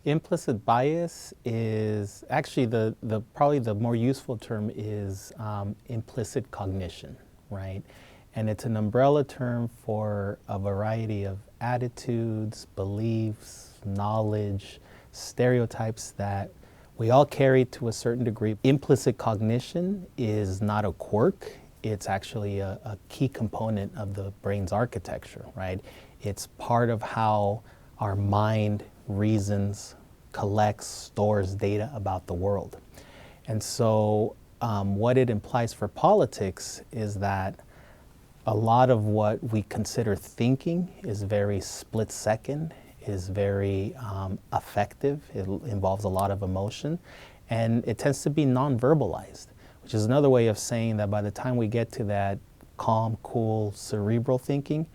Implicit bias is actually probably the more useful term is implicit cognition, right? And it's an umbrella term for a variety of attitudes, beliefs, knowledge, stereotypes that we all carry to a certain degree. Implicit cognition is not a quirk. It's actually a key component of the brain's architecture, right? It's part of how our mind reasons, collects, stores data about the world. And so what it implies for politics is that a lot of what we consider thinking is very split second, is very affective. It involves a lot of emotion, and it tends to be non-verbalized, which is another way of saying that by the time we get to that calm, cool, cerebral thinking,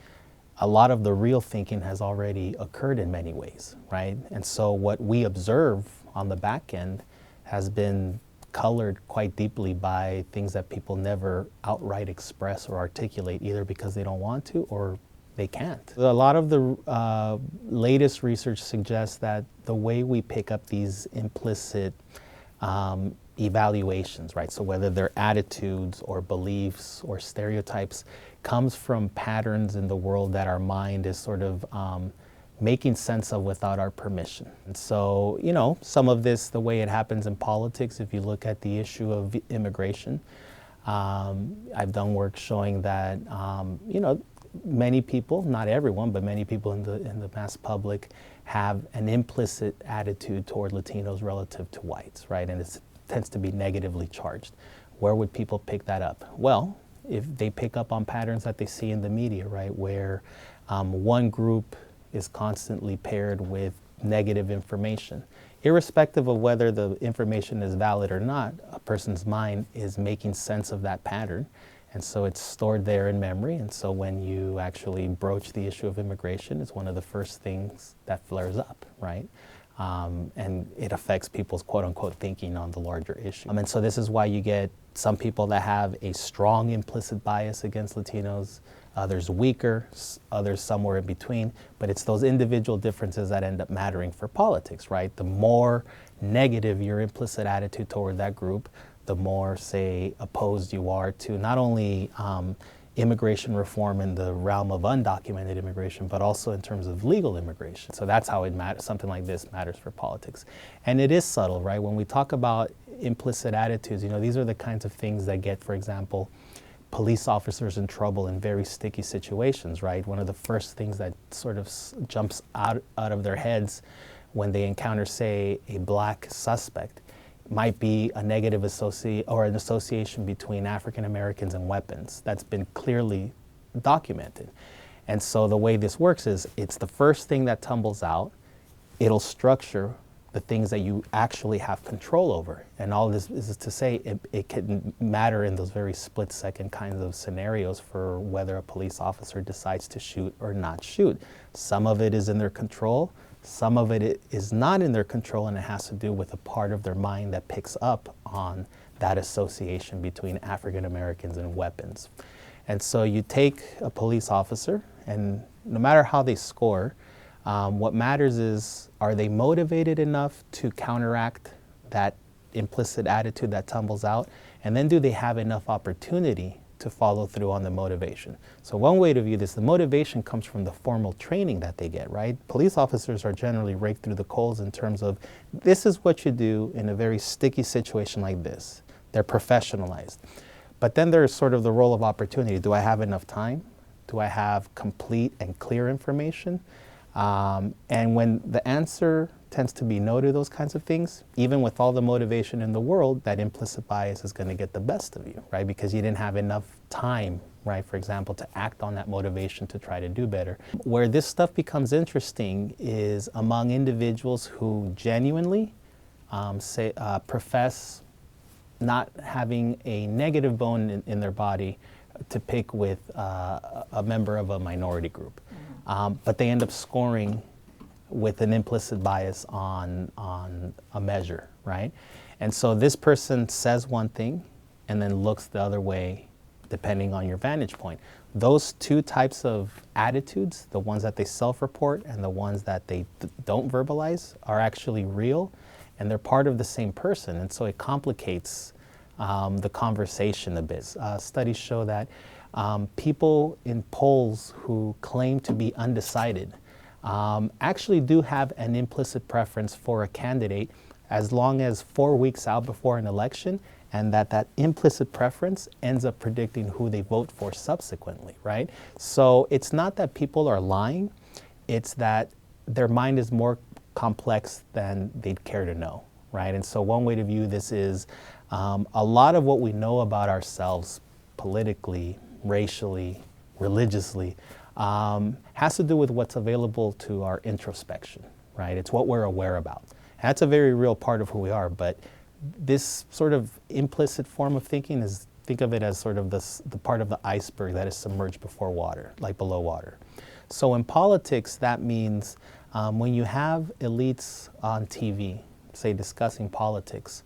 a lot of the real thinking has already occurred in many ways, right? And so what we observe on the back end has been colored quite deeply by things that people never outright express or articulate, either because they don't want to or they can't. A lot of the latest research suggests that the way we pick up these implicit evaluations, right? So whether they're attitudes or beliefs or stereotypes, comes from patterns in the world that our mind is sort of making sense of without our permission. And so, you know, some of this, the way it happens in politics, if you look at the issue of immigration, I've done work showing that, you know, many people, not everyone, but many people in the mass public have an implicit attitude toward Latinos relative to whites, right? And it tends to be negatively charged. Where would people pick that up? Well, if they pick up on patterns that they see in the media, right, where one group is constantly paired with negative information. Irrespective of whether the information is valid or not, a person's mind is making sense of that pattern. And so it's stored there in memory. And so when you actually broach the issue of immigration, it's one of the first things that flares up, right? And it affects people's quote unquote thinking on the larger issue. And so this is why you get some people that have a strong implicit bias against Latinos, others weaker, others somewhere in between, but it's those individual differences that end up mattering for politics, right? The more negative your implicit attitude toward that group, the more, say, opposed you are to not only immigration reform in the realm of undocumented immigration, but also in terms of legal immigration. So that's how it matters. Something like this matters for politics. And it is subtle, right? When we talk about implicit attitudes, you know, these are the kinds of things that get, for example, police officers in trouble in very sticky situations, right? One of the first things that sort of jumps out of their heads when they encounter, say, a black suspect might be a negative an association between African Americans and weapons. That's been clearly documented. And so the way this works is it's the first thing that tumbles out. It'll structure the things that you actually have control over. And all this is to say it can matter in those very split-second kinds of scenarios for whether a police officer decides to shoot or not shoot. Some of it is in their control. Some of it is not in their control, and it has to do with a part of their mind that picks up on that association between African Americans and weapons. And so you take a police officer, and no matter how they score, what matters is, are they motivated enough to counteract that implicit attitude that tumbles out? And then do they have enough opportunity to follow through on the motivation? So one way to view this, the motivation comes from the formal training that they get, right? Police officers are generally raked through the coals in terms of, this is what you do in a very sticky situation like this. They're professionalized. But then there's sort of the role of opportunity. Do I have enough time? Do I have complete and clear information? And when the answer tends to be no to those kinds of things, even with all the motivation in the world, that implicit bias is going to get the best of you, right? Because you didn't have enough time, right, for example, to act on that motivation to try to do better. Where this stuff becomes interesting is among individuals who genuinely profess not having a negative bone in their body to pick with a member of a minority group. But they end up scoring with an implicit bias on a measure, right? And so this person says one thing and then looks the other way depending on your vantage point. those two types of attitudes, the ones that they self-report and the ones that they don't verbalize, are actually real, and they're part of the same person, and so it complicates the conversation a bit. Studies show that people in polls who claim to be undecided actually do have an implicit preference for a candidate as long as 4 weeks out before an election, and that implicit preference ends up predicting who they vote for subsequently, right? So it's not that people are lying, it's that their mind is more complex than they'd care to know, right? And so one way to view this is a lot of what we know about ourselves politically, racially, religiously, has to do with what's available to our introspection, right? It's what we're aware about. And that's a very real part of who we are, but this sort of implicit form of thinking is, think of it as sort of the part of the iceberg that is submerged before water, like below water. So in politics, that means when you have elites on TV, say discussing politics,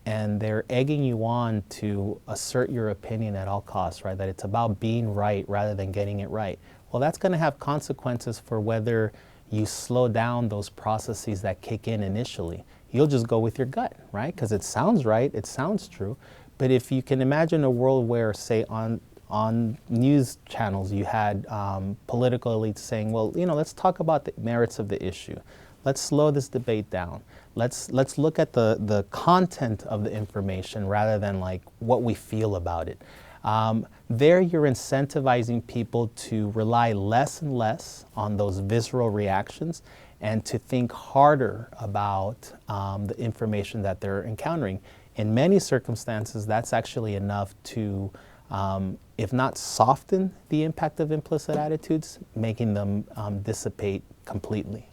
and they're egging you on to assert your opinion at all costs, right? That it's about being right rather than getting it right. Well, that's going to have consequences for whether you slow down those processes that kick in initially. You'll just go with your gut, right? Because it sounds right, it sounds true. But if you can imagine a world where, say, on news channels, you had political elites saying, well, you know, let's talk about the merits of the issue. Let's slow this debate down. Let's look at the content of the information rather than like what we feel about it. There you're incentivizing people to rely less and less on those visceral reactions and to think harder about the information that they're encountering. In many circumstances, that's actually enough to, if not soften the impact of implicit attitudes, making them dissipate completely.